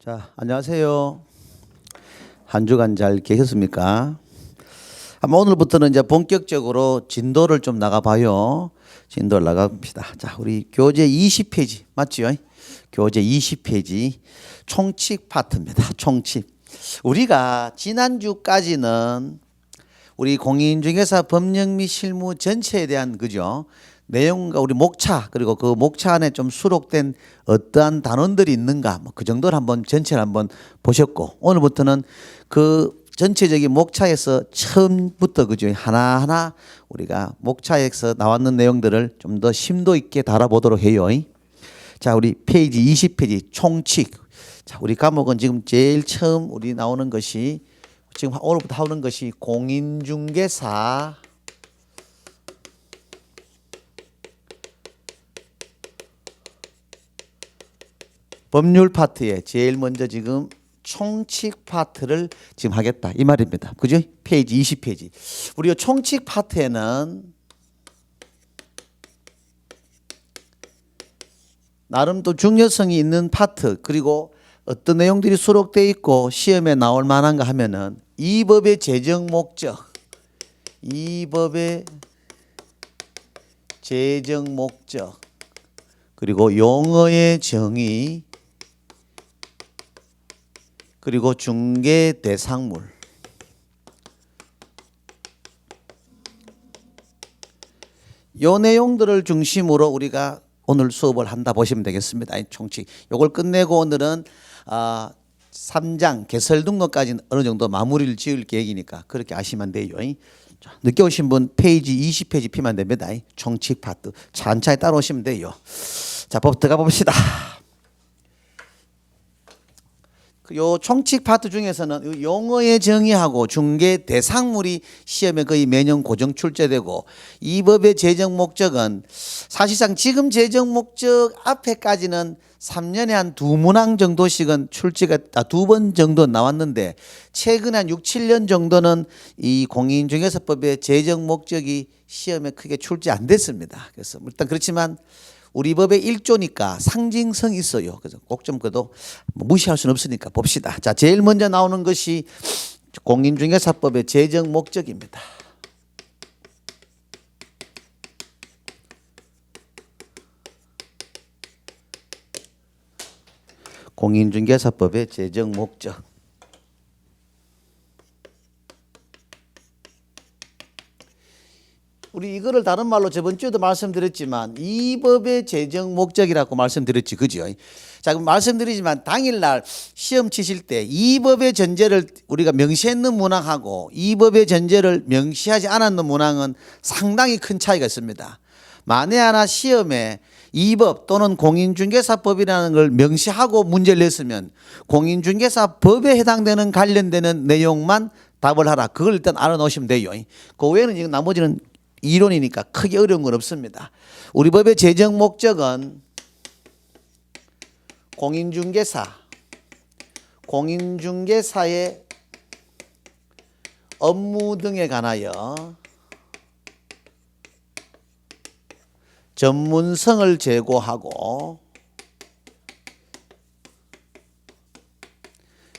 자, 안녕하세요. 한 주간 잘 계셨습니까? 아마 오늘부터는 이제 본격적으로 진도를 좀 나가봐요. 진도를 나갑시다. 자, 우리 교재 20페이지 맞죠? 교재 20페이지 총칙 파트입니다. 총칙. 우리가 지난주까지는 우리 공인중개사 법령 및 실무 전체에 대한 그죠? 내용과 우리 목차 그리고 그 목차 안에 좀 수록된 어떠한 단원들이 있는가 뭐 그 정도를 한번 전체를 한번 보셨고 오늘부터는 그 전체적인 목차에서 처음부터 그죠 하나하나 우리가 목차에서 나왔는 내용들을 좀 더 심도 있게 다뤄보도록 해요. 자, 우리 페이지 20페이지 총칙. 자, 우리 과목은 지금 제일 처음 우리 나오는 것이 지금 오늘부터 하는 것이 공인중개사 법률 파트에 제일 먼저 지금 총칙 파트를 지금 하겠다 이 말입니다. 그죠? 페이지 20페이지. 우리 총칙 파트에는 나름 또 중요성이 있는 파트 그리고 어떤 내용들이 수록되어 있고 시험에 나올 만한가 하면은 이 법의 제정 목적, 이 법의 제정 목적 그리고 용어의 정의 그리고 중개 대상물 요 내용들을 중심으로 우리가 오늘 수업을 한다 보시면 되겠습니다. 총칙. 요걸 끝내고 오늘은 3장 개설 등록까지는 어느 정도 마무리를 지을 계획이니까 그렇게 아시면 돼요. 자, 늦게 오신 분 페이지 20페이지 피면 됩니다. 총칙 파트 천천히 따라오시면 돼요. 자, 법 들어가 봅시다. 요 총칙 파트 중에서는 용어의 정의하고 중개 대상물이 시험에 거의 매년 고정 출제되고 이 법의 제정 목적은 사실상 지금 제정 목적 앞에까지는 3년에 한 2문항 정도씩은 출제가 2번 정도 나왔는데 최근에 한 6, 7년 정도는 이 공인중개사법의 제정 목적이 시험에 크게 출제 안 됐습니다. 그래서 일단 그렇지만 우리 법의 1조니까 상징성이 있어요. 그래서 꼭 좀 그래도 무시할 수는 없으니까 봅시다. 자, 제일 먼저 나오는 것이 공인중개사법의 제정 목적입니다. 공인중개사법의 제정 목적. 우리 이거를 다른 말로 저번 주에도 말씀드렸지만 이 법의 제정 목적이라고 말씀드렸지 그죠? 자, 그럼 말씀드리지만 당일날 시험 치실 때 이 법의 전제를 우리가 명시했는 문항하고 이 법의 전제를 명시하지 않았는 문항은 상당히 큰 차이가 있습니다. 만에 하나 시험에 이 법 또는 공인중개사법이라는 걸 명시하고 문제를 냈으면 공인중개사법에 해당되는 관련되는 내용만 답을 하라. 그걸 일단 알아놓으시면 돼요. 그 외에는 이거 나머지는 이론이니까 크게 어려운 건 없습니다. 우리 법의 제정 목적은 공인중개사의 업무 등에 관하여 전문성을 제고하고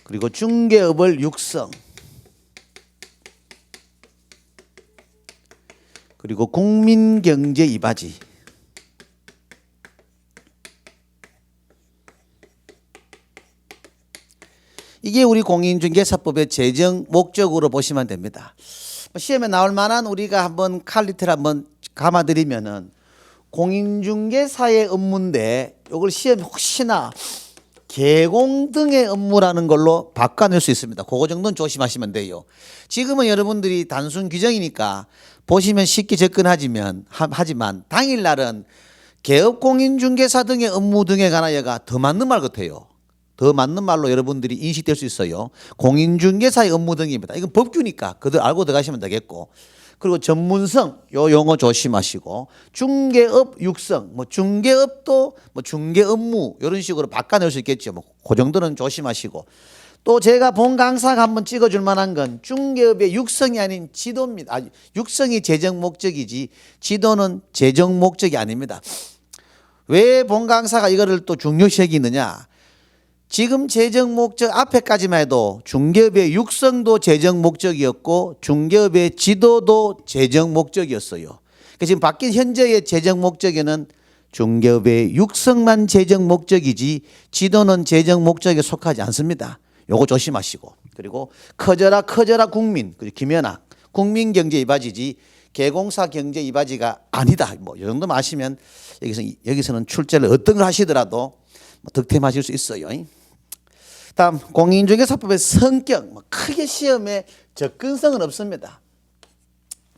그리고 중개업을 육성 그리고 국민경제 이바지 이게 우리 공인중개사법의 제정 목적으로 보시면 됩니다. 시험에 나올 만한 우리가 한번 칼리티를 한번 감아드리면은 공인중개사의 업무인데 이걸 시험에 혹시나 개공 등의 업무라는 걸로 바꿔낼 수 있습니다. 그거 정도는 조심하시면 돼요. 지금은 여러분들이 단순 규정이니까 보시면 쉽게 접근하지만 당일날은 개업공인중개사 등의 업무 등에 관하여가 더 맞는 말 같아요. 더 맞는 말로 여러분들이 인식될 수 있어요. 공인중개사의 업무 등입니다. 이건 법규니까 그들 알고 들어가시면 되겠고 그리고 전문성 요 용어 조심하시고 중개업 육성 뭐 중개업도 뭐 중개 업무 이런 식으로 바꿔낼 수 있겠죠. 뭐 그 정도는 조심하시고 또 제가 본 강사가 한번 찍어줄 만한 건 중개업의 육성이 아닌 지도입니다. 육성이 제정 목적이지 지도는 제정 목적이 아닙니다. 왜 본 강사가 이거를 또 중요시 여기느냐? 지금 재정 목적 앞에까지만 해도 중개업의 육성도 재정 목적이었고 중개업의 지도도 재정 목적이었어요. 그러니까 지금 바뀐 현재의 재정 목적에는 중개업의 육성만 재정 목적이지 지도는 재정 목적에 속하지 않습니다. 요거 조심하시고, 그리고 커져라 국민, 그리고 김연아 국민 경제 이바지지 개공사 경제 이바지가 아니다. 뭐 이 정도만 아시면 여기서는 출제를 어떤 걸 하시더라도 득템하실 수 있어요. 다음 공인중개사법의 성격, 크게 시험에 접근성은 없습니다.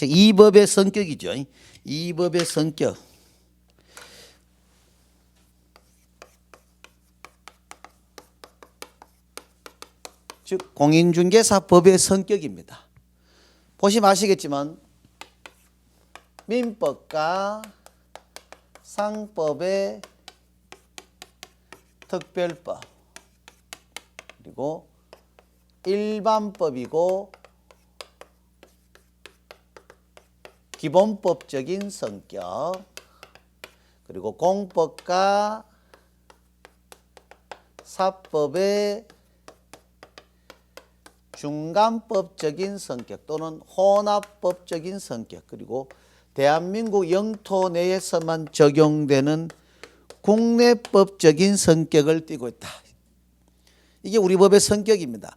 이 법의 성격이죠. 이 법의 성격. 즉 공인중개사법의 성격입니다. 보시면 아시겠지만 민법과 상법의 특별법, 그리고 일반법이고 기본법적인 성격, 그리고 공법과 사법의 중간법적인 성격 또는 혼합법적인 성격, 그리고 대한민국 영토 내에서만 적용되는 국내법적인 성격을 띠고 있다. 이게 우리 법의 성격입니다.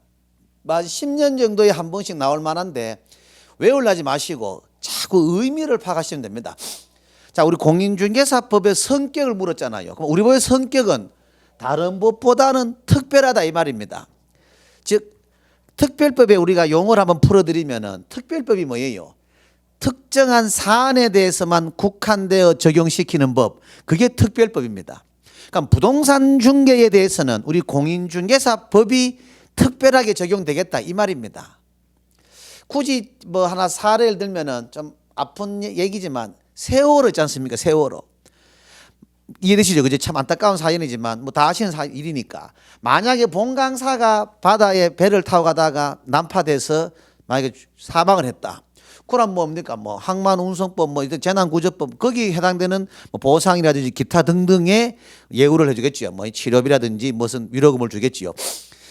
10년 정도에 한 번씩 나올 만한데 외우려지 마시고 자꾸 의미를 파악하시면 됩니다. 자, 우리 공인중개사법의 성격을 물었잖아요. 그럼 우리 법의 성격은 다른 법보다는 특별하다 이 말입니다. 즉 특별법에 우리가 용어를 한번 풀어드리면은 특별법이 뭐예요? 특정한 사안에 대해서만 국한되어 적용시키는 법, 그게 특별법입니다. 그러니까 부동산 중개에 대해서는 우리 공인중개사법이 특별하게 적용되겠다 이 말입니다. 굳이 뭐 하나 사례를 들면은 좀 아픈 얘기지만 세월호 있지 않습니까? 세월호. 이해되시죠? 그죠? 참 안타까운 사연이지만 뭐 다 아시는 일이니까 만약에 본강사가 바다에 배를 타고 가다가 난파돼서 만약에 사망을 했다. 그럼 뭡니까? 뭐 항만운송법, 뭐 재난구조법 거기에 해당되는 뭐 보상이라든지 기타 등등의 예우를 해주겠지요. 뭐 치료비라든지 무슨 위로금을 주겠지요.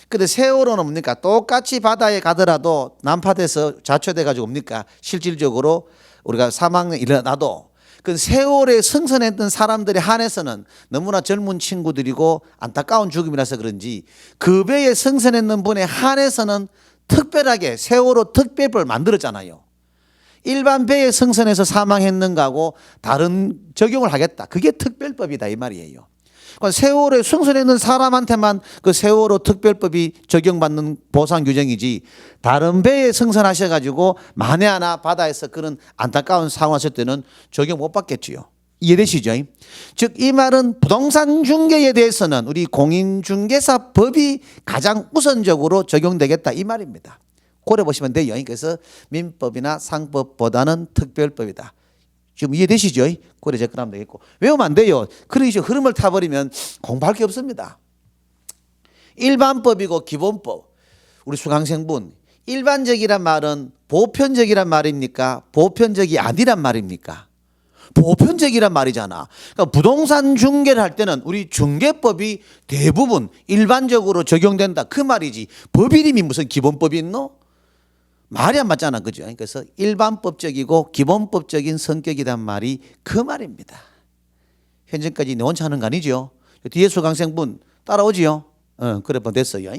근데 세월호는 뭡니까? 똑같이 바다에 가더라도 난파돼서 자초돼 가지고 뭡니까? 실질적으로 우리가 사망이 일어나도 그 세월에 승선했던 사람들에 한해서는 너무나 젊은 친구들이고 안타까운 죽음이라서 그런지 그 배에 승선했는 분에 한해서는 특별하게 세월호 특별법을 만들었잖아요. 일반 배에 승선해서 사망했는가하고 다른 적용을 하겠다. 그게 특별법이다 이 말이에요. 그러니까 세월호에 승선했는 사람한테만 그 세월호 특별법이 적용받는 보상 규정이지 다른 배에 승선하셔가지고 만에 하나 바다에서 그런 안타까운 상황 왔을 때는 적용 못 받겠지요. 이해되시죠? 즉 이 말은 부동산 중개에 대해서는 우리 공인중개사법이 가장 우선적으로 적용되겠다 이 말입니다. 고려 보시면 돼요. 그래서 민법이나 상법보다는 특별법이다. 지금 이해되시죠? 고려 접근하면 되겠고 외우면 안 돼요. 그러기 흐름을 타버리면 공부할 게 없습니다. 일반법이고 기본법. 우리 수강생분 일반적이란 말은 보편적이란 말입니까? 보편적이 아니란 말입니까? 보편적이란 말이잖아. 그러니까 부동산 중개를 할 때는 우리 중개법이 대부분 일반적으로 적용된다 그 말이지 법 이름이 무슨 기본법이 있노? 말이 안 맞잖아. 그죠? 그래서 일반법적이고 기본법적인 성격이란 말이 그 말입니다. 현재까지 내 혼자 하는 거 아니죠? 뒤에 수강생분 따라오지요? 그래 됐어요.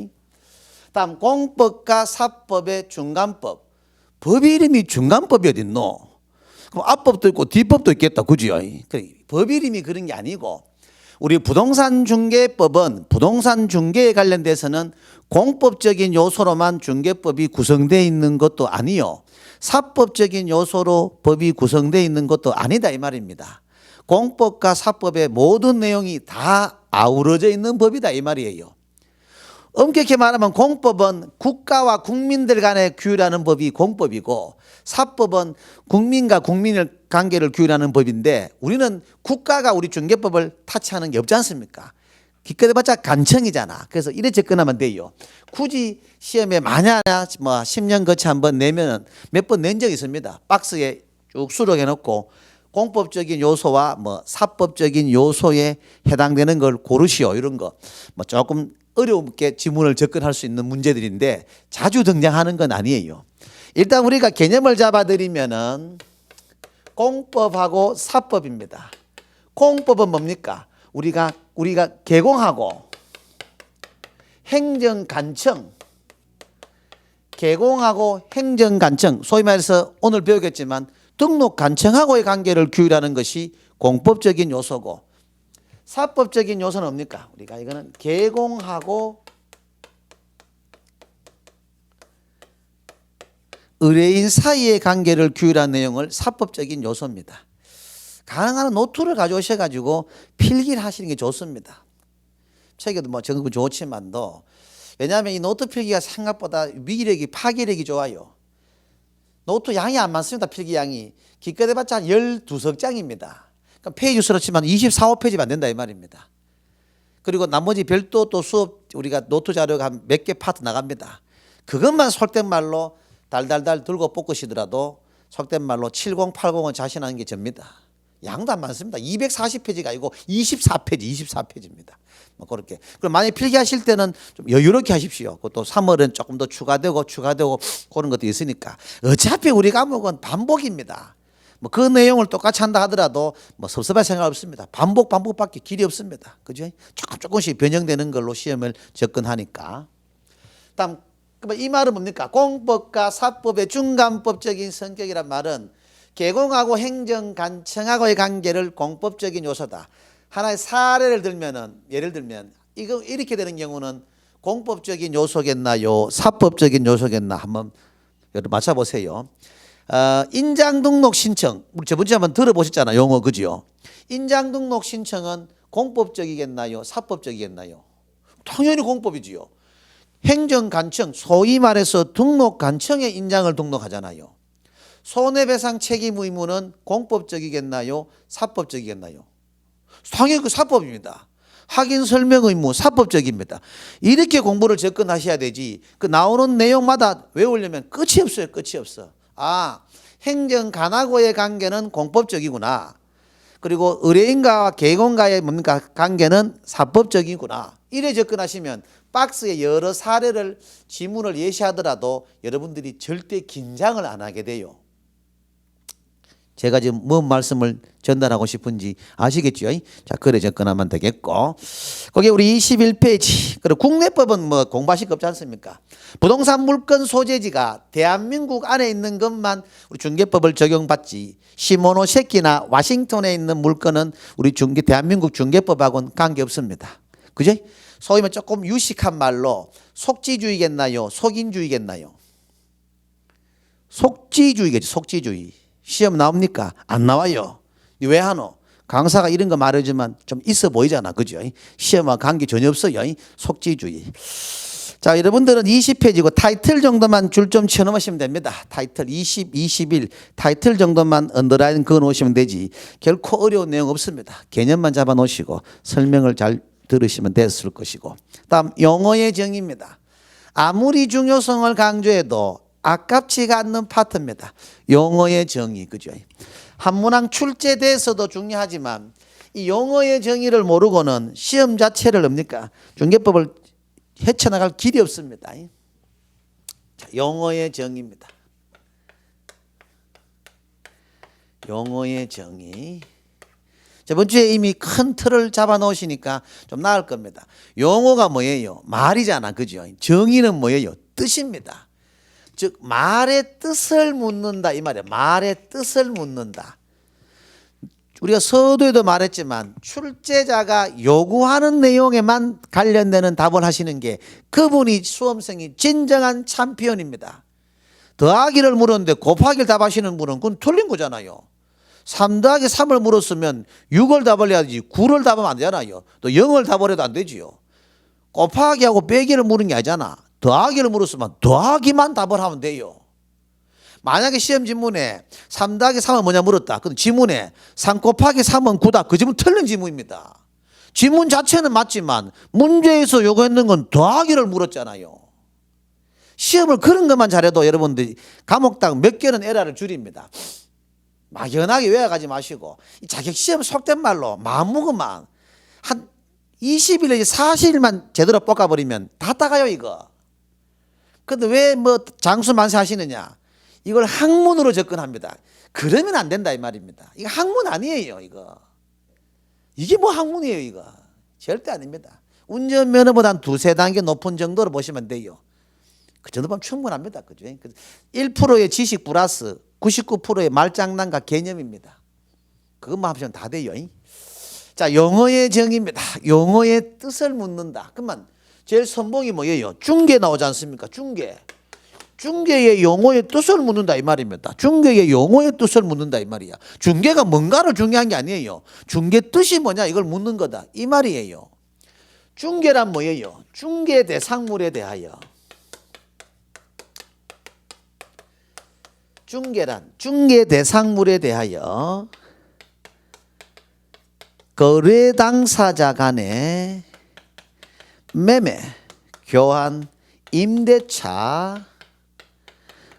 다음 공법과 사법의 중간법. 법 이름이 중간법이 어딨노? 그럼 앞법도 있고 뒷법도 있겠다. 그죠? 법 이름이 그런 게 아니고 우리 부동산 중개법은 부동산 중개에 관련돼서는 공법적인 요소로만 중개법이 구성되어 있는 것도 아니요. 사법적인 요소로 법이 구성되어 있는 것도 아니다 이 말입니다. 공법과 사법의 모든 내용이 다 아우러져 있는 법이다 이 말이에요. 엄격히 말하면 공법은 국가와 국민들 간의 규율하는 법이 공법이고 사법은 국민과 국민의 관계를 규율하는 법인데 우리는 국가가 우리 중개법을 타치하는 게 없지 않습니까? 기껏 해봤자 간청이잖아. 그래서 이래 접근하면 돼요. 굳이 시험에 만약 뭐 10년 거치 한번 내면 몇 번 낸 적이 있습니다. 박스에 쭉 수록해 놓고 공법적인 요소와 뭐 사법적인 요소에 해당되는 걸 고르시오 이런 거 뭐 조금 어렵게 지문을 접근할 수 있는 문제들인데 자주 등장하는 건 아니에요. 일단 우리가 개념을 잡아드리면은 공법하고 사법입니다. 공법은 뭡니까? 우리가 개공하고 행정관청, 개공하고 행정관청, 소위 말해서 오늘 배우겠지만 등록관청하고의 관계를 규율하는 것이 공법적인 요소고, 사법적인 요소는 뭡니까? 우리가 이거는 개공하고 의뢰인 사이의 관계를 규율한 내용을 사법적인 요소입니다. 가능한 노트를 가져오셔가지고 필기를 하시는 게 좋습니다. 책에도 뭐 적은 거 좋지만도, 왜냐하면 이 노트 필기가 생각보다 위력이, 파괴력이 좋아요. 노트 양이 안 많습니다. 필기 양이. 기껏 해봤자 한 12석장입니다. 그러니까 페이지 수로 치면 24, 5페이지만 안 된다 이 말입니다. 그리고 나머지 별도 또 수업 우리가 노트 자료가 한 몇 개 파트 나갑니다. 그것만 속된 말로 달달달 들고 볶으시더라도 속된 말로 7080은 자신하는 게 접니다. 양도 안 많습니다. 240페이지가 아니고 24페이지입니다. 뭐 그렇게. 그럼 만약 필기하실 때는 좀 여유롭게 하십시오. 그것도 3월은 조금 더 추가되고 그런 것도 있으니까. 어차피 우리 과목은 반복입니다. 뭐 그 내용을 똑같이 한다 하더라도 뭐 섭섭할 생각 없습니다. 반복밖에 길이 없습니다. 그죠? 조금씩 변형되는 걸로 시험을 접근하니까. 다음 이 말은 뭡니까? 공법과 사법의 중간법적인 성격이란 말은 개공하고 행정관청하고의 관계를 공법적인 요소다. 하나의 사례를 들면은, 예를 들면 이거 이렇게 되는 경우는 공법적인 요소겠나요? 사법적인 요소겠나? 한번 여러분 맞춰보세요. 인장 등록 신청, 우리 저번주에 한번 들어보셨잖아요. 용어 그죠? 인장 등록 신청은 공법적이겠나요? 사법적이겠나요? 당연히 공법이지요. 행정관청, 소위 말해서 등록관청에 인장을 등록하잖아요. 손해배상 책임 의무는 공법적이겠나요? 사법적이겠나요? 당연히 그 사법입니다. 확인 설명 의무 사법적입니다. 이렇게 공부를 접근하셔야 되지. 그 나오는 내용마다 외우려면 끝이 없어요. 끝이 없어. 아, 행정관하고의 관계는 공법적이구나. 그리고 의뢰인과 개공과의 뭡니까? 관계는 사법적이구나. 이래 접근하시면 박스에 여러 사례를 지문을 예시하더라도 여러분들이 절대 긴장을 안 하게 돼요. 제가 지금 뭔 말씀을 전달하고 싶은지 아시겠죠? 자, 그래 접근하면 되겠고. 거기 우리 21페이지. 그리고 국내법은 뭐 공부하실 거 없지 않습니까? 부동산 물건 소재지가 대한민국 안에 있는 것만 우리 중개법을 적용받지, 시모노세키나 와싱턴에 있는 물건은 우리 대한민국 중개법하고는 관계없습니다. 그죠? 소위 말 조금 유식한 말로 속지주의겠나요? 속인주의겠나요? 속지주의겠지. 속지주의. 시험 나옵니까? 안 나와요. 왜 하노? 강사가 이런 거 말해주면 좀 있어 보이잖아. 그죠? 시험과 관계 전혀 없어요. 속지주의. 자, 여러분들은 20페이지고 타이틀 정도만 줄 좀 쳐놓으시면 됩니다. 타이틀 20, 21 타이틀 정도만 언더라인 그어 놓으시면 되지. 결코 어려운 내용 없습니다. 개념만 잡아 놓으시고 설명을 잘 들으시면 됐을 것이고. 다음 용어의 정의입니다. 아무리 중요성을 강조해도 아깝지가 않는 파트입니다. 용어의 정의, 그죠? 한문항 출제돼서도 중요하지만 이 용어의 정의를 모르고는 시험 자체를 뭡니까? 중개법을 헤쳐나갈 길이 없습니다. 자, 용어의 정의입니다. 용어의 정의. 저번 주에 이미 큰 틀을 잡아 놓으시니까 좀 나을 겁니다. 용어가 뭐예요? 말이잖아, 그죠? 정의는 뭐예요? 뜻입니다. 즉 말의 뜻을 묻는다 이 말이에요. 말의 뜻을 묻는다. 우리가 서두에도 말했지만 출제자가 요구하는 내용에만 관련되는 답을 하시는 게 그분이 수험생이 진정한 챔피언입니다. 더하기를 물었는데 곱하기를 답하시는 분은 그건 틀린 거잖아요. 3 더하기 3을 물었으면 6을 답을 해야지 9를 답하면 안 되잖아요. 또 0을 답을 해도 안 되지요. 곱하기하고 빼기를 물은 게 아니잖아. 더하기를 물었으면 더하기만 답을 하면 돼요. 만약에 시험 지문에 3 더하기 3은 뭐냐 물었다. 그럼 지문에 3 곱하기 3은 9다. 그 지문 틀린 지문입니다. 지문 자체는 맞지만 문제에서 요구했는 건 더하기를 물었잖아요. 시험을 그런 것만 잘해도 여러분들이 과목당 몇 개는 에러를 줄입니다. 막연하게 외워가지 마시고 자격 시험 속된 말로 마음먹으면 한 20일, 40일만 제대로 볶아버리면 다 따가요, 이거. 근데 왜 뭐 장수 만세 하시느냐? 이걸 학문으로 접근합니다. 그러면 안 된다 이 말입니다. 이거 학문 아니에요, 이거. 이게 뭐 학문이에요, 이거. 절대 아닙니다. 운전면허보다 한 두세 단계 높은 정도로 보시면 돼요. 그 정도 보면 충분합니다. 그죠? 1%의 지식 플러스 99%의 말장난과 개념입니다. 그것만 하시면 다 돼요. 자, 용어의 정의입니다. 용어의 뜻을 묻는다. 그러면 제일 선봉이 뭐예요? 중개 나오지 않습니까? 중개. 중개의 용어의 뜻을 묻는다 이 말입니다. 중개의 용어의 뜻을 묻는다 이 말이야. 중개가 뭔가를 중요한 게 아니에요. 중개 뜻이 뭐냐 이걸 묻는 거다 이 말이에요. 중개란 뭐예요? 중개 대상물에 대하여. 중개란 중개 대상물에 대하여 거래 당사자 간의 매매, 교환, 임대차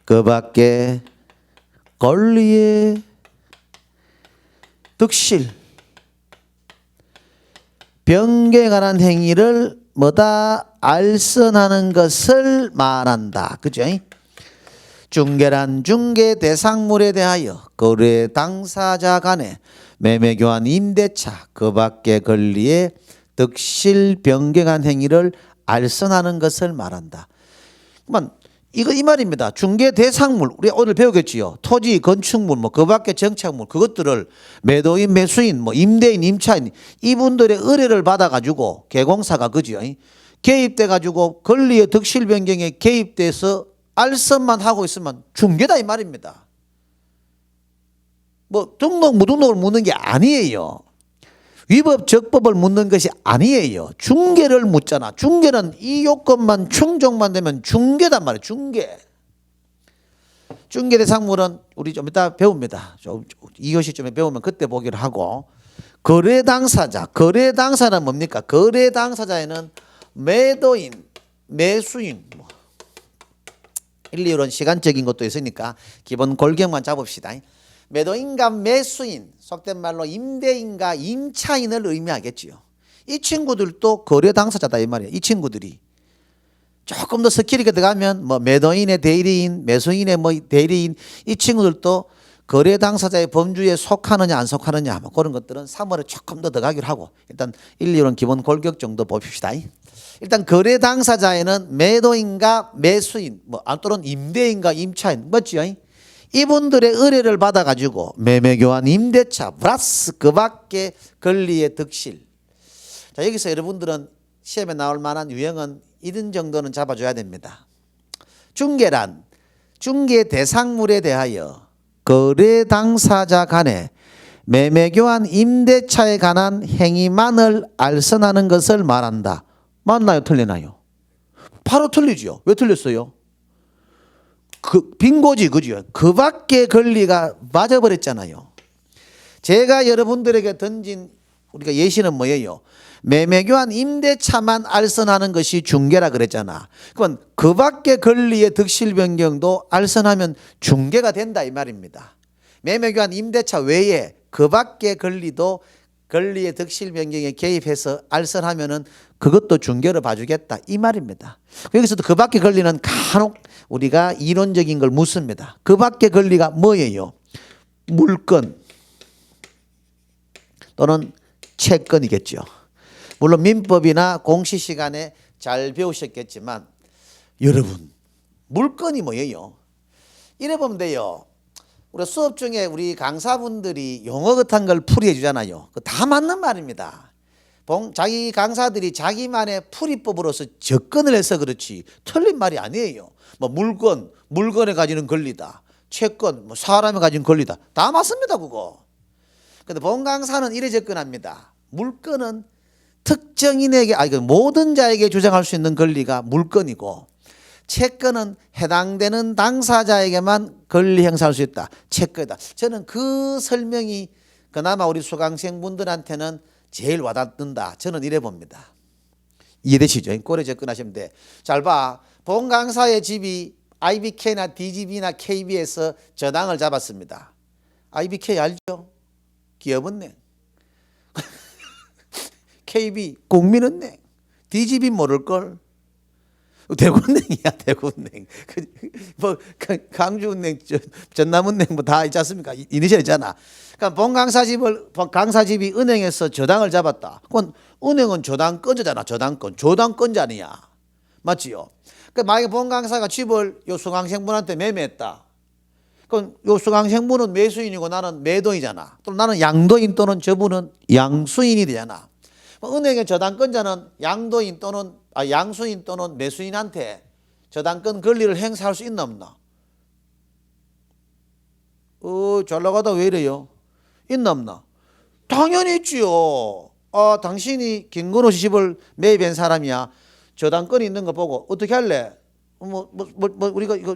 그 밖에 권리의 득실, 변경에 관한 행위를 뭐다 알선하는 것을 말한다. 그죠? 중개란 중개 대상물에 대하여 거래 당사자 간의 매매, 교환, 임대차 그 밖의 권리의 득실, 변경한 행위를 알선하는 것을 말한다. 그러면 이거 이 말입니다. 중개 대상물 우리 오늘 배우겠지요. 토지, 건축물, 뭐 그 밖의 정착물 그것들을 매도인, 매수인, 뭐 임대인, 임차인 이분들의 의뢰를 받아가지고 개공사가 그지요. 개입돼가지고 권리의 득실 변경에 개입돼서 알선만 하고 있으면 중개다 이 말입니다. 뭐 등록, 무등록을 묻는 게 아니에요. 위법, 적법을 묻는 것이 아니에요. 중개를 묻잖아. 중개는 이 요건만 충족만 되면 중개단 말이에요. 중개. 중개 대상물은 우리 좀 이따 배웁니다. 2교시쯤에 배우면 그때 보기로 하고. 거래 당사자. 거래 당사는 뭡니까? 거래 당사자에는 매도인, 매수인, 1, 2론 시간적인 것도 있으니까 기본 골격만 잡읍시다. 매도인과 매수인, 속된 말로 임대인과 임차인을 의미하겠지요. 이 친구들도 거래 당사자다 이 말이에요. 이 친구들이 조금 더 스킬있게 들어가면 뭐 매도인의 대리인, 매수인의 뭐 대리인 이 친구들도 거래 당사자의 범주에 속하느냐 안 속하느냐 뭐 그런 것들은 3월에 조금 더 들어가기로 하고 일단 1, 2론 기본 골격 정도 봅시다. 일단 거래 당사자에는 매도인과 매수인, 뭐 또는 임대인과 임차인 맞지요? 이분들의 의뢰를 받아가지고 매매, 교환, 임대차 플러스 그 밖에 권리의 득실. 자, 여기서 여러분들은 시험에 나올 만한 유형은 이런 정도는 잡아줘야 됩니다. 중개란 중개 대상물에 대하여 거래 당사자 간에 매매, 교환, 임대차에 관한 행위만을 알선하는 것을 말한다. 맞나요? 틀리나요? 바로 틀리죠. 왜 틀렸어요? 빙고지, 그죠? 그 밖에 권리가 맞아버렸잖아요. 제가 여러분들에게 던진 우리가 예시는 뭐예요? 매매, 교환, 임대차만 알선하는 것이 중개라 그랬잖아. 그러면 그 밖에 권리의 득실 변경도 알선하면 중개가 된다 이 말입니다. 매매, 교환, 임대차 외에 그 밖에 권리도 권리의 득실 변경에 개입해서 알선하면은 그것도 중개로 봐주겠다 이 말입니다. 여기서도 그 밖의 권리는 간혹 우리가 이론적인 걸 묻습니다. 그 밖의 권리가 뭐예요? 물건 또는 채권이겠죠. 물론 민법이나 공시 시간에 잘 배우셨겠지만 여러분 물건이 뭐예요? 이래 보면 돼요. 우리 수업 중에 우리 강사분들이 용어 같은 걸 풀이해 주잖아요. 다 맞는 말입니다. 자기 강사들이 자기만의 풀이법으로서 접근을 해서 그렇지 틀린 말이 아니에요. 뭐 물건에 가지는 권리다. 채권, 뭐 사람에 가진 권리다. 다 맞습니다, 그거. 근데 본 강사는 이래 접근합니다. 물건은 특정인에게, 모든 자에게 주장할 수 있는 권리가 물건이고, 채권은 해당되는 당사자에게만 권리 행사할 수 있다. 채권이다. 저는 그 설명이 그나마 우리 수강생분들한테는 제일 와닿는다. 저는 이래 봅니다. 이해되시죠? 꼬리 접근하시면 돼. 잘 봐. 본 강사의 집이 IBK나 DGB나 KB에서 저당을 잡았습니다. IBK 알죠? 기업은행. KB, 국민은행, DGB 모를걸. 대구은행이야, 대구은행. 뭐 강주은행, 전남은행 뭐 다 있지 않습니까? 이니셜 있잖아. 그러니까 강사집이 은행에서 저당을 잡았다. 그건 은행은 저당권자잖아. 조당권자 아니야. 맞지요? 그러니까 만약에 본강사가 집을 요 수강생분한테 매매했다. 그럼 요 수강생분은 매수인이고 나는 매도이잖아. 또 나는 양도인 또는 저분은 양수인이 되잖아. 은행의 저당권자는 양도인 또는 양수인 또는 매수인한테 저당권 권리를 행사할 수 있나 없나? 잘 나가다 왜 이래요? 있나 없나? 당연히 있지요. 당신이 김건호 씨 집을 매입한 사람이야. 저당권이 있는 거 보고 어떻게 할래? 우리가 이거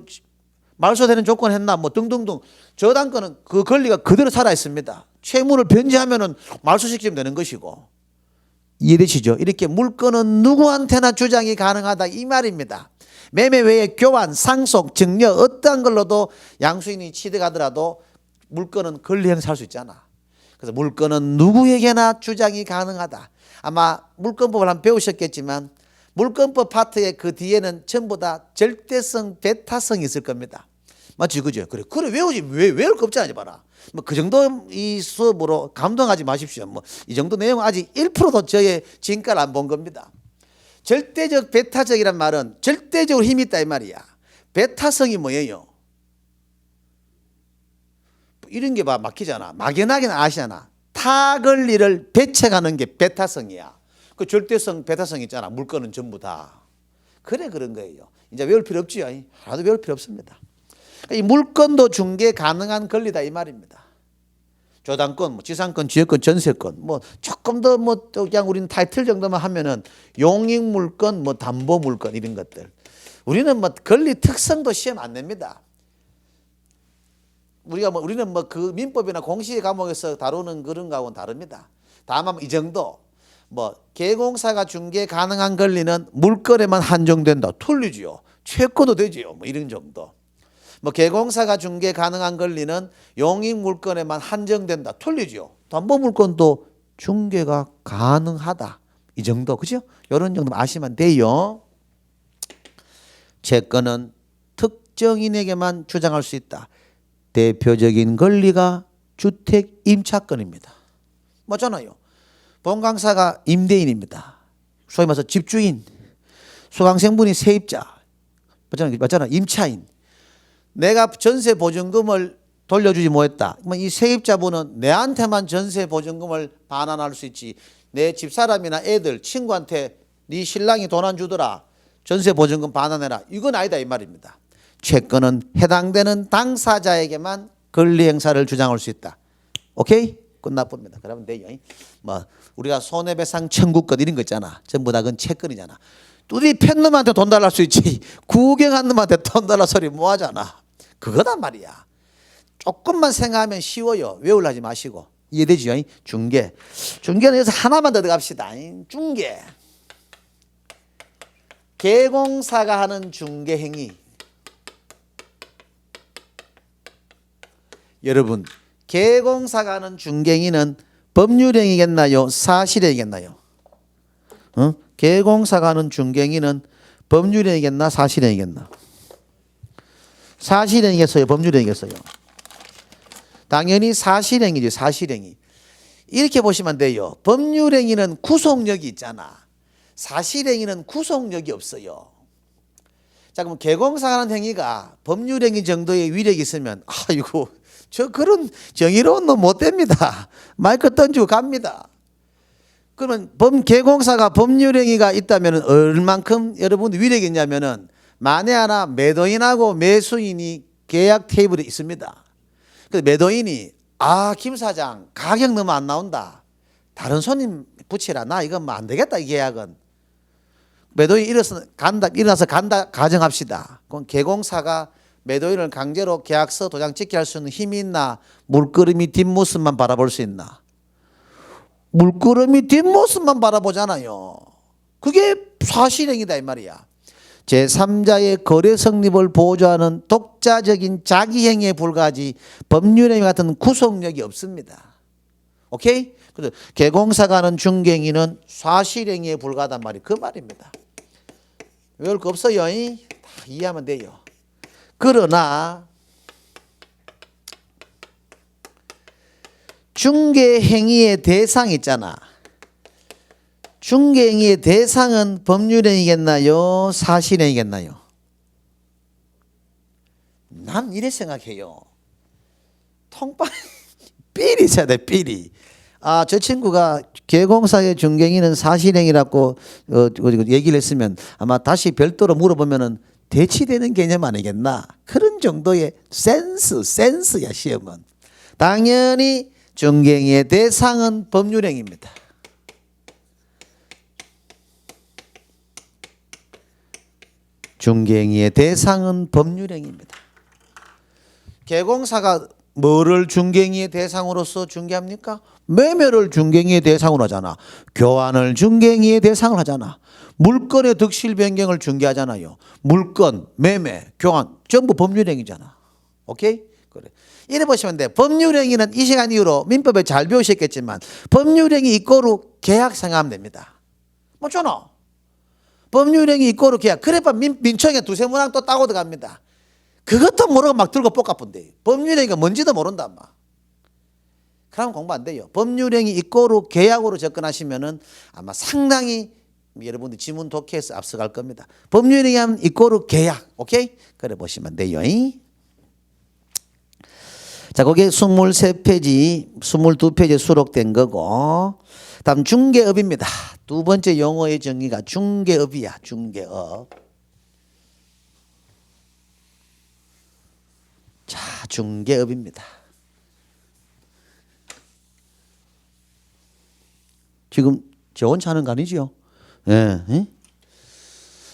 말소되는 조건 했나? 뭐 등등등. 저당권은 그 권리가 그대로 살아 있습니다. 채무를 변제하면은 말소시키면 되는 것이고. 이해되시죠? 이렇게 물건은 누구한테나 주장이 가능하다 이 말입니다. 매매 외에 교환, 상속, 증여 어떠한 걸로도 양수인이 취득하더라도 물건은 권리 행사할 수 있잖아. 그래서 물건은 누구에게나 주장이 가능하다. 아마 물건법을 한번 배우셨겠지만 물건법 파트의 그 뒤에는 전부 다 절대성, 배타성이 있을 겁니다. 맞지, 그죠? 그래 외우지 왜 외울 거 없잖아, 봐라. 뭐 그 정도 이 수업으로 감동하지 마십시오. 뭐 이 정도 내용 아직 1%도 저의 진가를 안 본 겁니다. 절대적, 배타적이란 말은 절대적으로 힘이 있다 이 말이야. 배타성이 뭐예요? 이런 게 막히잖아. 막연하게는 아시잖아. 타 권리를 배척하는 게 배타성이야. 그 절대성, 배타성 있잖아. 물건은 전부 다. 그래 그런 거예요. 이제 외울 필요 없지요. 하나도 외울 필요 없습니다. 이 물건도 중개 가능한 권리다 이 말입니다. 조당권, 뭐 지상권, 지역권, 전세권, 뭐 조금 더 뭐 그냥 우리는 타이틀 정도만 하면은 용익 물건, 뭐 담보 물건 이런 것들. 우리는 뭐 권리 특성도 시험 안 냅니다. 우리는 뭐 그 민법이나 공시 과목에서 다루는 그런 거하고는 다릅니다. 다만 이 정도. 뭐 개공사가 중개 가능한 권리는 물건에만 한정된다. 틀리지요. 채권도 되지요. 뭐 이런 정도. 뭐 개공사가 중개 가능한 권리는 용익 물건에만 한정된다. 틀리죠. 담보 물건도 중개가 가능하다. 이 정도, 그죠? 이런 정도 아시면 돼요. 채권은 특정인에게만 주장할 수 있다. 대표적인 권리가 주택 임차권입니다. 맞잖아요. 본강사가 임대인입니다. 소위 말해서 집주인, 수강생분이 세입자, 맞잖아. 임차인. 내가 전세 보증금을 돌려주지 못했다. 이 세입자분은 내한테만 전세 보증금을 반환할 수 있지. 내 집사람이나 애들, 친구한테 네 신랑이 돈 안 주더라. 전세 보증금 반환해라. 이건 아니다 이 말입니다. 채권은 해당되는 당사자에게만 권리 행사를 주장할 수 있다. 오케이? 끝나봅니다. 그러면 돼요. 뭐 우리가 손해배상 청구권 이런 거 있잖아. 전부 다 그건 채권이잖아. 우리 팬놈한테 돈 달랄 수 있지. 구경한 놈한테 돈 달라 소리 뭐 하잖아. 그거단 말이야. 조금만 생각하면 쉬워요. 외우려 하지 마시고. 이해되죠? 중개. 중개는 여기서 하나만 더 들어갑시다. 중개. 개공사가 하는 중개 행위. 여러분, 개공사가 하는 중개 행위는 법률행위겠나요? 사실행위겠나요? 개공사가 하는 중개 행위는 법률행위겠나? 사실행위겠나? 사실행위겠어요? 법률행위겠어요? 당연히 사실행위죠. 사실행위. 이렇게 보시면 돼요. 법률행위는 구속력이 있잖아. 사실행위는 구속력이 없어요. 자, 그럼 개공사가 하는 행위가 법률행위 정도의 위력이 있으면 아이고 저 그런 정의로운 놈 못 됩니다. 마이크 던지고 갑니다. 그러면 개공사가 법률행위가 있다면 얼만큼 여러분 위력이 있냐면은 만에 하나 매도인하고 매수인이 계약 테이블에 있습니다. 그래서 매도인이 김 사장 가격 너무 안 나온다. 다른 손님 붙이라. 나 이건 뭐 안 되겠다 이 계약은. 매도인이 일어나서 간다 가정합시다. 그럼 개공사가 매도인을 강제로 계약서 도장 찍게 할 수 있는 힘이 있나? 물끄러미 뒷모습만 바라볼 수 있나? 물끄러미 뒷모습만 바라보잖아요. 그게 사실행위다 이 말이야. 제3자의 거래 성립을 보조하는 독자적인 자기행위에 불과하지 법률행위 같은 구속력이 없습니다. 오케이? 그래서 개공사가 하는 중개행위는 사실행위에 불과하단 말이 그 말입니다. 외울 거 없어요. 다 이해하면 돼요. 그러나 중개행위의 대상 있잖아. 중개행위의 대상은 법률행위겠나요? 사실행위겠나요? 난 이래 생각해요. 통발 삘이 있어야 돼. 삘이. 저 친구가 개공사의 중개행위는 사실행위라고 얘기를 했으면 아마 다시 별도로 물어보면은 대치되는 개념 아니겠나? 그런 정도의 센스야 시험은. 당연히 중개행위의 대상은 법률행위입니다. 중개행위의 대상은 법률행위입니다. 개공사가 뭐를 중개행위의 대상으로서 중개합니까? 매매를 중개행위의 대상으로 하잖아. 교환을 중개행위의 대상을 하잖아. 물건의 득실 변경을 중개하잖아요. 물건, 매매, 교환 전부 법률행위잖아. 오케이? 그래. 이래 보시면 돼. 법률행위는 이 시간 이후로 민법에 잘 배우셨겠지만 법률행위 이꼬르 계약 생각하면 됩니다. 맞잖아. 법률행위 이꼬르 계약. 그래봐 민청에 두세 문항 또 따고 들어갑니다. 그것도 모르고 막 들고 볶아본대. 법률행위가 뭔지도 모른다. 막. 그럼 공부 안 돼요. 법률행위 이꼬르 계약으로 접근하시면은 아마 상당히 여러분들 지문 독해에서 앞서갈 겁니다. 법률행위 하면 이꼬르 계약. 오케이? 그래 보시면 돼요. 자, 거기에 23페이지, 22페이지에 수록된 거고. 다음 중개업입니다. 두 번째 용어의 정의가 중개업이야. 중개업. 자, 중개업입니다. 지금 저 혼자 하는 거 아니지요? 예. 네.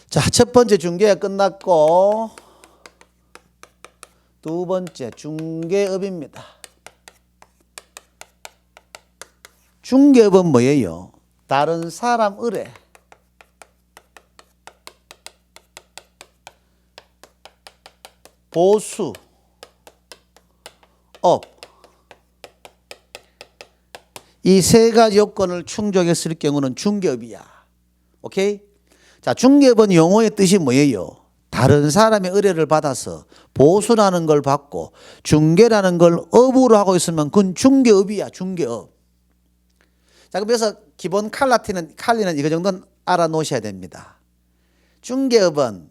자, 첫 번째 중개가 끝났고 두 번째 중개업입니다. 중개업은 뭐예요? 다른 사람 의뢰, 보수, 업, 이 세 가지 요건을 충족했을 경우는 중개업이야. 오케이? 자, 중개업은 용어의 뜻이 뭐예요? 다른 사람의 의뢰를 받아서 보수라는 걸 받고 중개라는 걸 업으로 하고 있으면 그건 중개업이야. 중개업. 자, 그래서 기본 칼리는 이거 정도는 알아놓으셔야 됩니다. 중개업은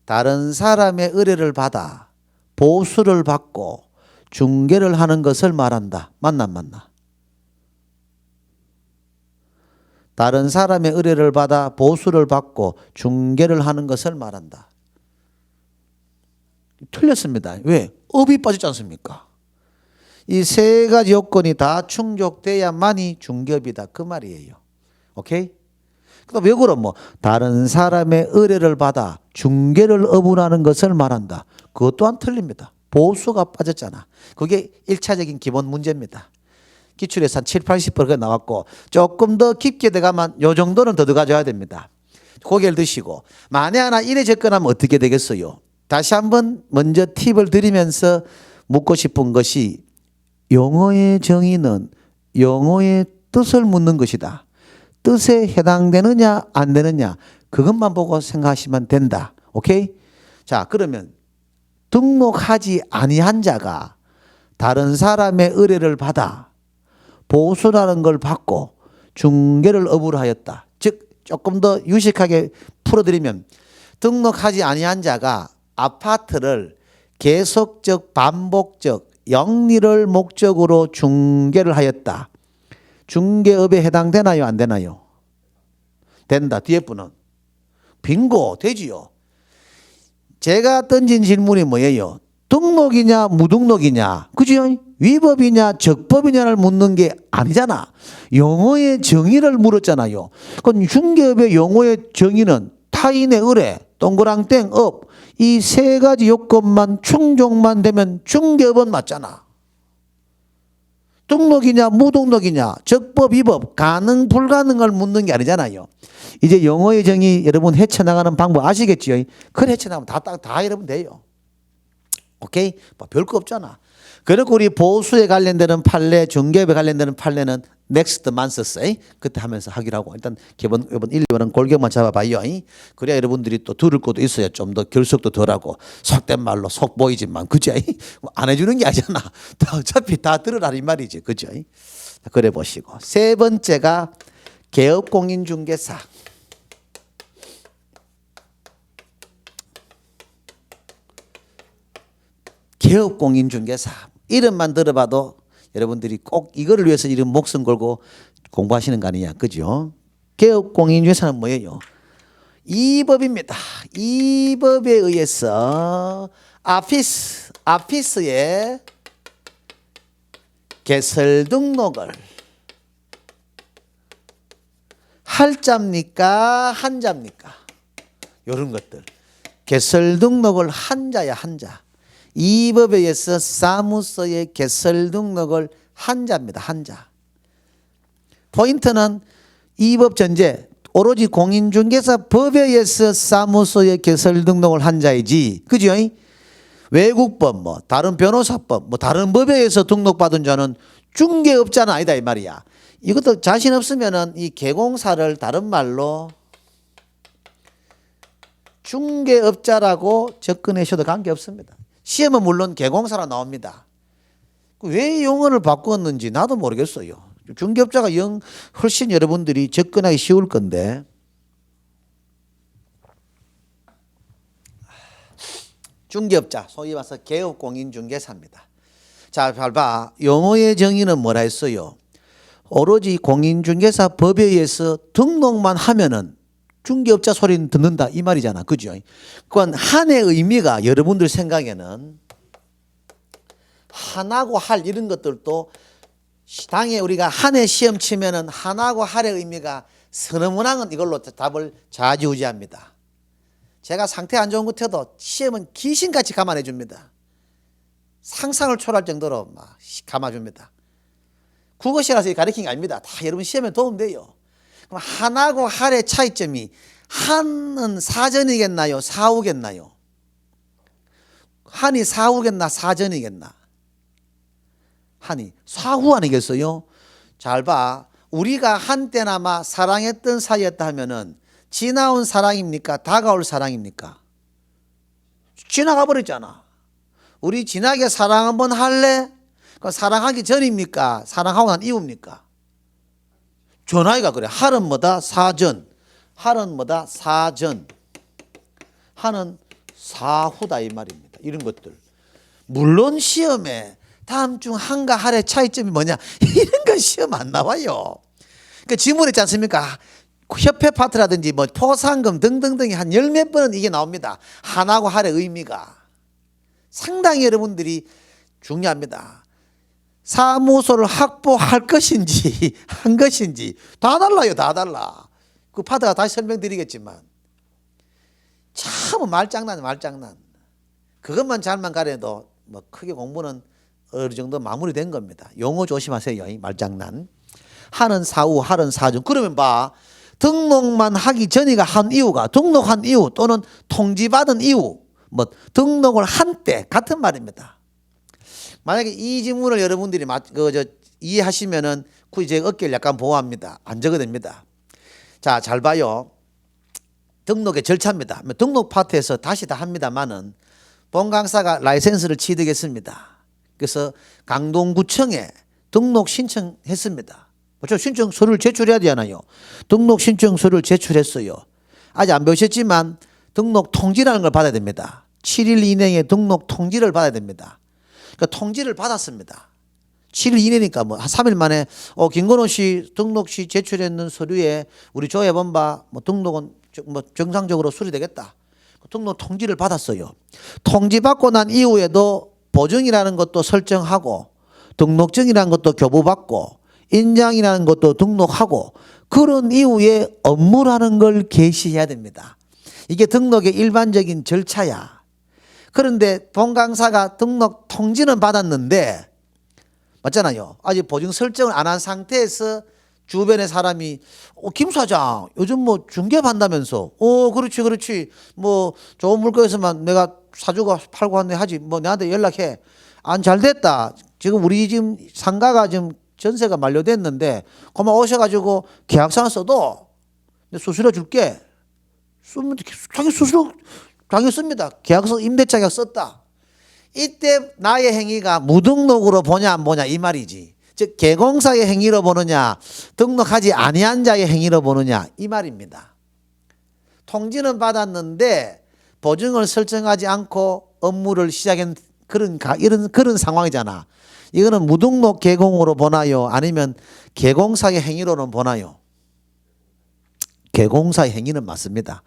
다른 사람의 의뢰를 받아 보수를 받고 중개를 하는 것을 말한다. 맞나 안 맞나? 다른 사람의 의뢰를 받아 보수를 받고 중개를 하는 것을 말한다. 틀렸습니다. 왜? 업이 빠지지 않습니까? 이 세 가지 요건이 다 충족돼야만이 중개업이다. 그 말이에요. 오케이? 그다음 역으로 뭐 다른 사람의 의뢰를 받아 중개를 업으로 하는 것을 말한다. 그것 또한 틀립니다. 보수가 빠졌잖아. 그게 1차적인 기본 문제입니다. 기출에서 한 70~80%가 나왔고 조금 더 깊게 들어가면 요 정도는 더 들어가줘야 됩니다. 고개를 드시고 만에 하나 이래 접근하면 어떻게 되겠어요? 다시 한번 먼저 팁을 드리면서 묻고 싶은 것이 용어의 정의는 용어의 뜻을 묻는 것이다. 뜻에 해당되느냐 안 되느냐 그것만 보고 생각하시면 된다. 오케이? 자, 그러면 등록하지 아니한 자가 다른 사람의 의뢰를 받아 보수라는 걸 받고 중개를 업으로 하였다. 즉 조금 더 유식하게 풀어드리면 등록하지 아니한 자가 아파트를 계속적 반복적 영리를 목적으로 중개를 하였다. 중개업에 해당되나요 안 되나요? 된다. 뒤에 분은 빙고 되지요. 제가 던진 질문이 뭐예요? 등록이냐 무등록이냐 그죠? 위법이냐 적법이냐를 묻는 게 아니잖아. 용어의 정의를 물었잖아요. 그건 중개업의 용어의 정의는 타인의 의뢰 동그랑땡 업 이 세 가지 요건만 충족만 되면 중개업은 맞잖아. 등록이냐 무등록이냐 적법 위법 가능 불가능을 묻는 게 아니잖아요. 이제 용어의 정의 여러분 헤쳐나가는 방법 아시겠지요? 그걸 헤쳐나가면 다 여러분 돼요. 오케이? 뭐 별거 없잖아. 그리고 우리 보수에 관련되는 판례 중개업에 관련되는 판례는 next month 그때 하면서 하기로 하고 일단 이번 1, 2월은 골격만 잡아봐요. 그래야 여러분들이 또 들을 것도 있어야 좀 더 결석도 덜하고 속된 말로 속 보이지만 그죠? 안 해주는 게 아니잖아. 어차피 다 들으라는 말이지. 그죠? 그래 보시고 세 번째가 개업공인중개사. 개업공인중개사 이름만 들어봐도 여러분들이 꼭 이거를 위해서 이런 목숨 걸고 공부하시는 거 아니냐, 그죠? 개업공인중개사는 뭐예요? 이 법입니다. 이 법에 의해서 아피스의 개설 등록을 할자입니까 한자입니까? 이런 것들 개설 등록을 한자야 한자. 이 법에 의해서 사무소의 개설 등록을 한자입니다. 한자. 포인트는 이 법 전제 오로지 공인중개사 법에 의해서 사무소의 개설 등록을 한자이지. 그죠? 외국법 뭐 다른 변호사법 뭐 다른 법에 의해서 등록받은 자는 중개업자는 아니다 이 말이야. 이것도 자신 없으면은 이 개공사를 다른 말로 중개업자라고 접근하셔도 관계없습니다. 시험은 물론 개공사라 나옵니다. 왜 용어를 바꿨는지 나도 모르겠어요. 중개업자가 훨씬 여러분들이 접근하기 쉬울 건데. 중개업자, 소위 말해서 개업공인중개사입니다. 자, 잘 봐. 용어의 정의는 뭐라 했어요? 오로지 공인중개사 법에 의해서 등록만 하면은 중개업자 소리는 듣는다 이 말이잖아. 그죠? 그건 한의 의미가 여러분들 생각에는 한하고 할 이런 것들도 당에 우리가 한의 시험 치면은 한하고 할의 의미가 서너문항은 이걸로 답을 좌지우지합니다. 제가 상태 안 좋은 것 같아도 시험은 귀신같이 감안해 줍니다. 상상을 초월할 정도로 막 감아줍니다. 국어시라서 가르친 게 아닙니다. 다 여러분 시험에 도움돼요. 그럼 한하고 할의 차이점이 한은 사전이겠나요? 사후겠나요? 한이 사후겠나? 사전이겠나? 한이 사후 아니겠어요? 잘 봐. 우리가 한때나마 사랑했던 사이였다 하면은 지나온 사랑입니까? 다가올 사랑입니까? 지나가 버렸잖아. 우리 진하게 사랑 한번 할래? 사랑하기 전입니까? 사랑하고 난 이후입니까? 전화기가 그래. 할은 뭐다? 사전. 할은 뭐다? 사전. 한은 사후다 이 말입니다. 이런 것들. 물론 시험에 다음 중 한과 할의 차이점이 뭐냐? 이런 건 시험 안 나와요. 그 지문 있지 않습니까? 협회 파트라든지 뭐 포상금 등등등이 한 열 몇 번은 이게 나옵니다. 한하고 할의 의미가. 상당히 여러분들이 중요합니다. 사무소를 확보할 것인지 한 것인지 다 달라요. 다 달라. 그 파트가 다시 설명드리겠지만 참 말장난. 그것만 잘만 가려도 뭐 크게 공부는 어느 정도 마무리된 겁니다. 용어 조심하세요. 말장난. 하는 사후, 할은 사전. 그러면 봐. 등록만 하기 전이가 한 이유가 등록한 이유 또는 통지받은 이유 뭐 등록을 한 때 같은 말입니다. 만약에 이 질문을 여러분들이 이해하시면은 제 어깨를 약간 보호합니다. 안 적어됩니다. 자, 잘 봐요. 등록의 절차입니다. 등록 파트에서 다시 다 합니다만은 본 강사가 라이센스를 취득했습니다. 그래서 강동구청에 등록 신청했습니다. 그렇죠? 신청 서류를 제출해야 되잖아요. 등록 신청 서류를 제출했어요. 아직 안 배우셨지만 등록 통지라는 걸 받아야 됩니다. 7일 이내에 등록 통지를 받아야 됩니다. 그러니까 통지를 받았습니다. 7일 이내니까 뭐 한 3일 만에 김건호 씨 등록 시 제출했는 서류에 우리 조회본 바 뭐 등록은 뭐 정상적으로 수리되겠다. 등록 통지를 받았어요. 통지 받고 난 이후에도 보증이라는 것도 설정하고 등록증이라는 것도 교부받고 인장이라는 것도 등록하고 그런 이후에 업무라는 걸 개시해야 됩니다. 이게 등록의 일반적인 절차야. 그런데 본 강사가 등록 통지는 받았는데 맞잖아요. 아직 보증 설정을 안 한 상태에서 주변의 사람이 김 사장 요즘 뭐 중개한다면서 그렇지 뭐 좋은 물건에서만 내가 사주고 팔고 한데 하지 뭐 내한테 연락해 안 잘 됐다. 지금 우리 지금 상가가 지금 전세가 만료됐는데 그만 오셔가지고 계약서만 써도 내가 수수료 줄게. 쓰면 자기 수수료 자기 씁니다. 계약서 임대차 계약 썼다. 이때 나의 행위가 무등록으로 보냐 안 보냐 이 말이지. 즉 개공사의 행위로 보느냐 등록하지 아니한 자의 행위로 보느냐 이 말입니다. 통지는 받았는데 보증을 설정하지 않고 업무를 시작한 그런 상황이잖아. 이거는 무등록 개공으로 보나요? 아니면 개공사의 행위로는 보나요? 개공사의 행위는 맞습니다.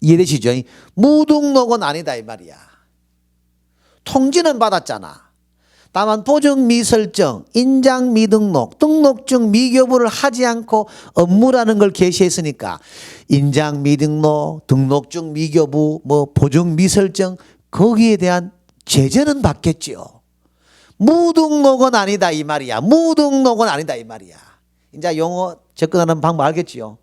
이해되시죠? 무등록은 아니다 이 말이야. 통지는 받았잖아. 다만 보증 미설정, 인장 미등록, 등록증 미교부를 하지 않고 업무라는 걸 개시했으니까 인장 미등록, 등록증 미교부, 보증 미설정 거기에 대한 제재는 받겠지요. 무등록은 아니다 이 말이야. 무등록은 아니다 이 말이야. 이제 용어 접근하는 방법 알겠지요?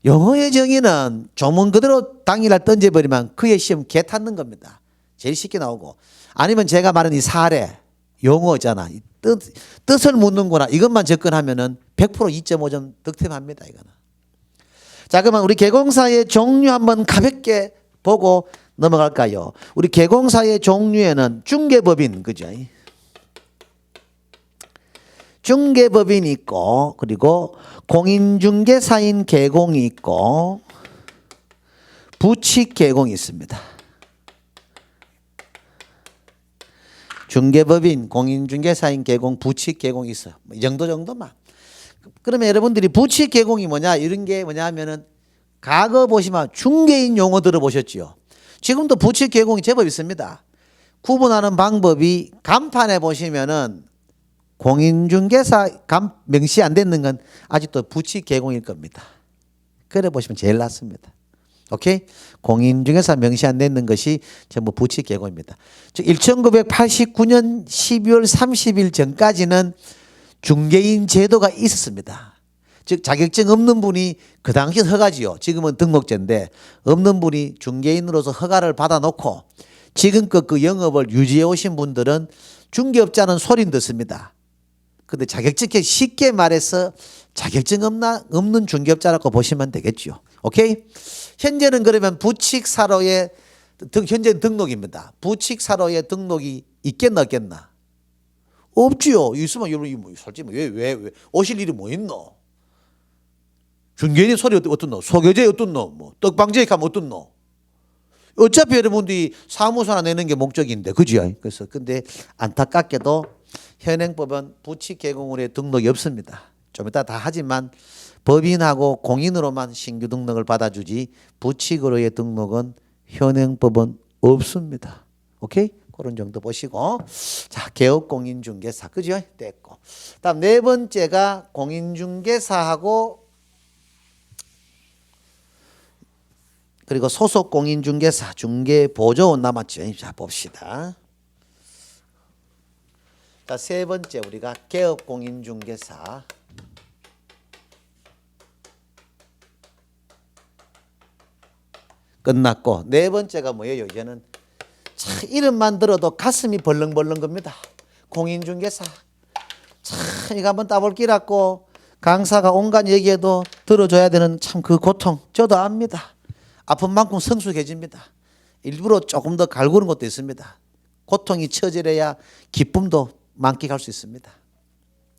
영어의 정의는 조문 그대로 당일날 던져버리면 그의 시험 개 탔는 겁니다. 제일 쉽게 나오고. 아니면 제가 말한 이 사례, 용어잖아. 뜻을 묻는구나. 이것만 접근하면은 100% 2.5점 득템합니다. 이거는. 자, 그러면 우리 개공사의 종류 한번 가볍게 보고 넘어갈까요? 우리 개공사의 종류에는 중개법인, 그죠? 중개법인이 있고, 그리고 공인중개사인 개공이 있고, 부칙 개공이 있습니다. 중개법인, 공인중개사인 개공, 부칙 개공이 있어요. 이 정도만. 그러면 여러분들이 부칙 개공이 뭐냐? 이런 게 뭐냐 하면은 과거 보시면 중개인 용어 들어보셨지요? 지금도 부칙 개공이 제법 있습니다. 구분하는 방법이 간판에 보시면은 공인중개사 명시 안 됐는 건 아직도 부칙 개공일 겁니다. 그래 보시면 제일 낫습니다. 오케이? 공인중개사 명시 안 됐는 것이 전부 부칙 개공입니다. 즉 1989년 12월 30일 전까지는 중개인 제도가 있었습니다. 즉 자격증 없는 분이 그 당시엔 허가지요. 지금은 등록제인데 없는 분이 중개인으로서 허가를 받아놓고 지금껏 그 영업을 유지해 오신 분들은 중개업자는 소린 듣습니다. 근데 자격증 쉽게 말해서 자격증 없는 중개업자라고 보시면 되겠죠. 오케이? 현재는 그러면 부칙사로의 현재 등록입니다. 부칙사로의 등록이 있겠나 없겠나? 없지요. 있으면 여러분 솔직히 왜 오실 일이 뭐 있노? 중개인이 소리 어떤 노? 소교제 어떤 노? 떡방지에 가면 어떤 노? 어차피 여러분들이 사무소나 내는 게 목적인데, 그죠? 그래서 근데 안타깝게도 현행법은 부칙 개공으로의 등록이 없습니다. 좀 이따 다 하지만 법인하고 공인으로만 신규 등록을 받아주지 부칙으로의 등록은 현행법은 없습니다. 오케이? 그런 정도 보시고. 자, 개업공인중개사. 그죠? 됐고. 다음 네 번째가 공인중개사하고 그리고 소속 공인중개사, 중개보조원 남았죠. 자, 봅시다. 자, 세 번째 우리가 개업공인중개사. 끝났고 네 번째가 뭐예요? 이제는 참 이름만 들어도 가슴이 벌렁벌렁 겁니다. 공인중개사. 참 이거 한번 따볼 끼라고 강사가 온갖 얘기해도 들어줘야 되는 참 그 고통 저도 압니다. 아픈 만큼 성숙해집니다. 일부러 조금 더 갈구는 것도 있습니다. 고통이 처절해야 기쁨도 만끽할 수 있습니다.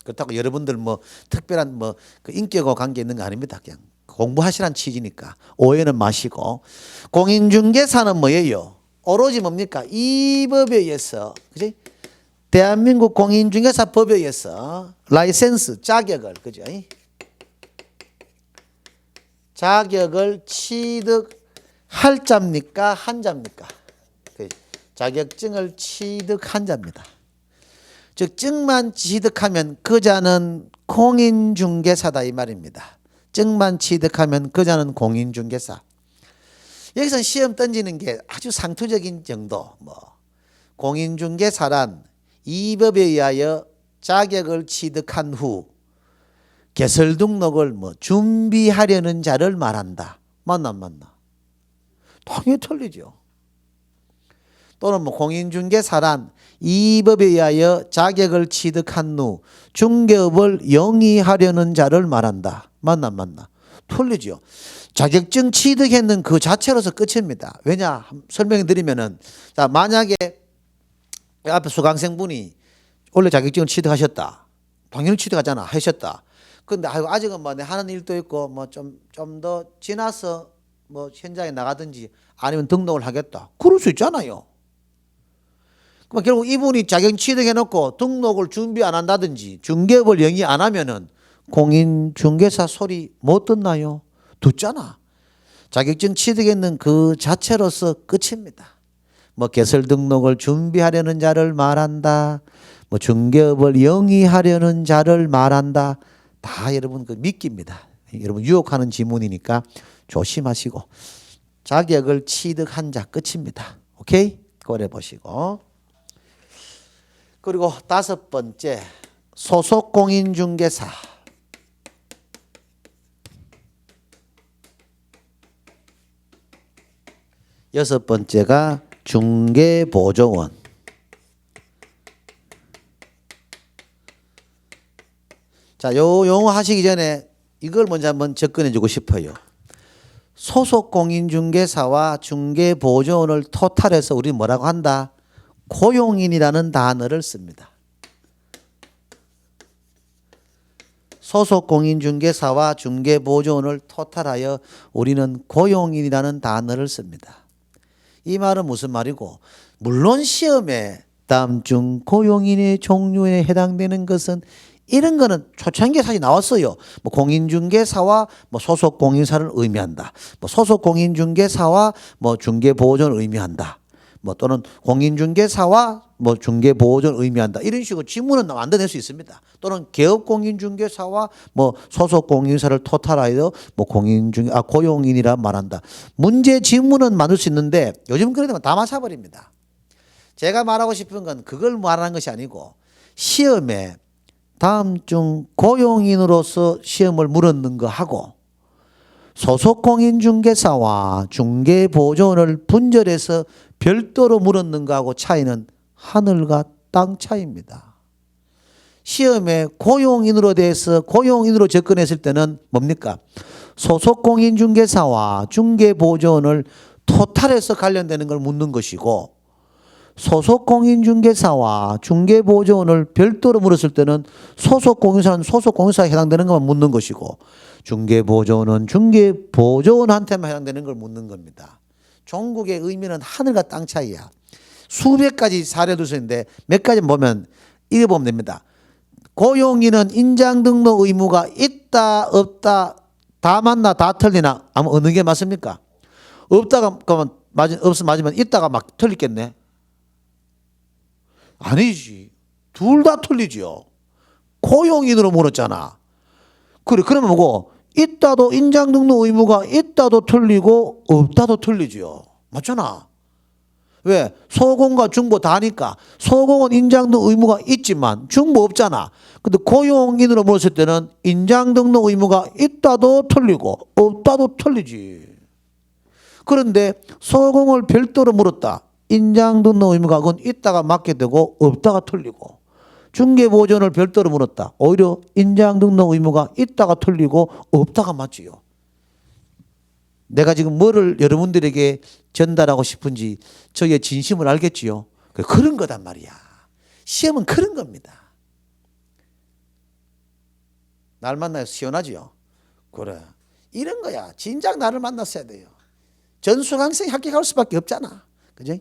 그렇다고 여러분들 뭐 특별한 그 인격과 관계 있는 거 아닙니다. 그냥 공부하시란 취지니까 오해는 마시고. 공인중개사는 뭐예요? 오로지 뭡니까? 이 법에 의해서, 그지? 대한민국 공인중개사 법에 의해서 라이센스 자격을, 그죠? 자격을 취득할 자입니까? 한 자입니까? 자격증을 취득한 자입니다. 즉 증만 취득하면 그 자는 공인중개사다 이 말입니다. 증만 취득하면 그 자는 공인중개사. 여기서 시험 던지는 게 아주 상투적인 정도. 공인중개사란 이 법에 의하여 자격을 취득한 후 개설 등록을 준비하려는 자를 말한다. 맞나 안 맞나? 당연히 틀리죠. 또는 뭐 공인중개사란 이 법에 의하여 자격을 취득한 후 중개업을 영위하려는 자를 말한다. 맞나 안 맞나? 틀리죠. 자격증 취득했는 그 자체로서 끝입니다. 왜냐? 설명해 드리면은 자, 만약에 앞에 수강생분이 원래 자격증을 취득하셨다. 당연히 취득하잖아. 하셨다. 근데 아직은 뭐 내 하는 일도 있고 뭐 좀 더 지나서 뭐 현장에 나가든지 아니면 등록을 하겠다. 그럴 수 있잖아요. 그럼 결국 이분이 자격증 취득해 놓고 등록을 준비 안 한다든지 중개업을 영위 안 하면은 공인중개사 소리 못 듣나요? 듣잖아. 자격증 취득했는 그 자체로서 끝입니다. 뭐 개설 등록을 준비하려는 자를 말한다. 뭐 중개업을 영위하려는 자를 말한다. 다 여러분 그 미끼입니다. 여러분 유혹하는 지문이니까 조심하시고 자격을 취득한 자 끝입니다. 오케이? 고려 보시고. 그리고 5번째 소속 공인중개사. 6번째가 중개보조원. 자, 요 용어 하시기 전에 이걸 먼저 한번 접근해 주고 싶어요. 소속 공인중개사와 중개보조원을 토탈해서 우리 뭐라고 한다? 고용인이라는 단어를 씁니다. 소속 공인중개사와 중개보조원을 토탈하여 우리는 고용인이라는 단어를 씁니다. 이 말은 무슨 말이고, 물론 시험에 다음 중 고용인의 종류에 해당되는 것은 이런 거는 초창기에 사실 나왔어요. 뭐 공인중개사와 뭐 소속 공인사를 의미한다. 뭐 소속 공인중개사와 뭐 중개보조원을 의미한다. 뭐 또는 공인중개사와 뭐 중개보조원을 의미한다. 이런 식으로 지문은 만들어낼 수 있습니다. 또는 개업공인중개사와 뭐 소속공인사를 토탈하여 뭐 고용인이라 말한다. 문제 지문은 만들 수 있는데 요즘 그러면 다 맞춰버립니다. 제가 말하고 싶은 건 그걸 말하는 것이 아니고 시험에 다음 중 고용인으로서 시험을 물었는 거 하고 소속공인중개사와 중개보조원을 분절해서 별도로 물었는 거하고 차이는 하늘과 땅 차이입니다. 시험에 고용인으로 대해서 고용인으로 접근했을 때는 뭡니까? 소속공인중개사와 중개보조원을 토탈해서 관련되는 걸 묻는 것이고 소속공인중개사와 중개보조원을 별도로 물었을 때는 소속공인사는 소속공인사에 해당되는 것만 묻는 것이고 중개보조원은 중개보조원한테만 해당되는 걸 묻는 겁니다. 종국의 의미는 하늘과 땅 차이야. 수백 가지 사례도 있는데 몇 가지 보면 이래 보면 됩니다. 고용인은 인장등록 의무가 있다 없다 다 맞나 다 틀리나 아마 어느 게 맞습니까? 없다가 없으면 맞으면 있다가 막 틀리겠네. 아니지. 둘 다 틀리죠. 고용인으로 물었잖아. 그래, 그러면 뭐고? 있다도 인장등록 의무가 있다도 틀리고 없다도 틀리죠. 맞잖아. 왜? 소공과 중보 다니까. 소공은 인장등록 의무가 있지만 중보 없잖아. 근데 고용인으로 물었을 때는 인장등록 의무가 있다도 틀리고 없다도 틀리지. 그런데 소공을 별도로 물었다. 인장등록 의무가 그건 있다가 맞게 되고 없다가 틀리고 중개보조원을 별도로 물었다. 오히려 인장등록 의무가 있다가 틀리고 없다가 맞지요. 내가 지금 뭐를 여러분들에게 전달하고 싶은지 저의 진심을 알겠지요. 그런 거단 말이야. 시험은 그런 겁니다. 날 만나서 시원하지요. 그래. 이런 거야. 진작 나를 만났어야 돼요. 전수강생이 합격할 수밖에 없잖아. 그죠?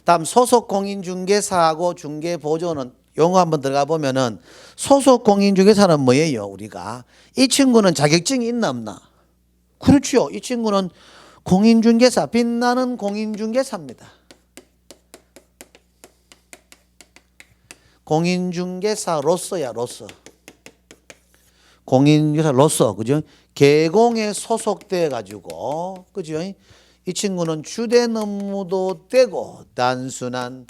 다음 소속 공인중개사하고 중개보조원은 용어 한번 들어가 보면은 소속 공인중개사는 뭐예요? 우리가 이 친구는 자격증이 있나 없나? 그렇죠. 이 친구는 공인중개사, 빛나는 공인중개사입니다. 공인중개사로서야 로서. 공인중개사로서 그죠? 계공에 소속돼 가지고 그죠? 이 친구는 주된 업무도 되고 단순한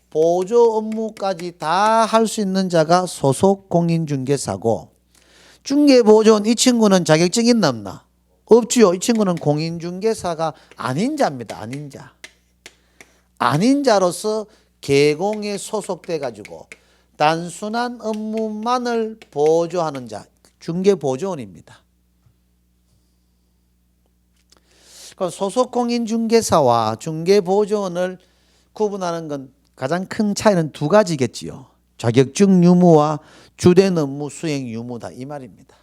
보조 업무까지 다 할 수 있는 자가 소속 공인중개사고 중개보조원 이 친구는 자격증이 있나 없나? 없지요. 이 친구는 공인중개사가 아닌 자입니다. 아닌 자. 아닌 자로서 계공에 소속돼 가지고 단순한 업무만을 보조하는 자, 중개보조원입니다. 소속 공인중개사와 중개보조원을 구분하는 건 가장 큰 차이는 두 가지겠지요. 자격증 유무와 주된 업무 수행 유무다 이 말입니다.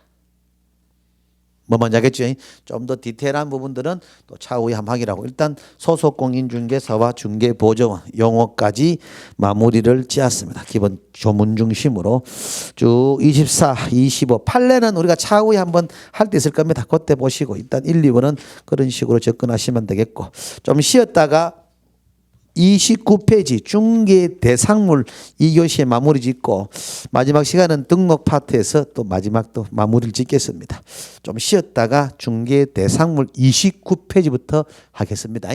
뭐 뭔지 알겠죠? 좀 더 디테일한 부분들은 또 차후에 한번 하기라고. 일단 소속 공인중개사와 중개보조원 용어까지 마무리를 지었습니다. 기본 조문 중심으로 쭉 24, 25, 판례는 우리가 차후에 한번 할 때 있을 겁니다. 그때 보시고 일단 1, 2번은 그런 식으로 접근하시면 되겠고, 좀 쉬었다가 29페이지 중개 대상물 2교시에 마무리 짓고 마지막 시간은 등록 파트에서 또 마지막 또 마무리를 짓겠습니다. 좀 쉬었다가 중개 대상물 29페이지부터 하겠습니다.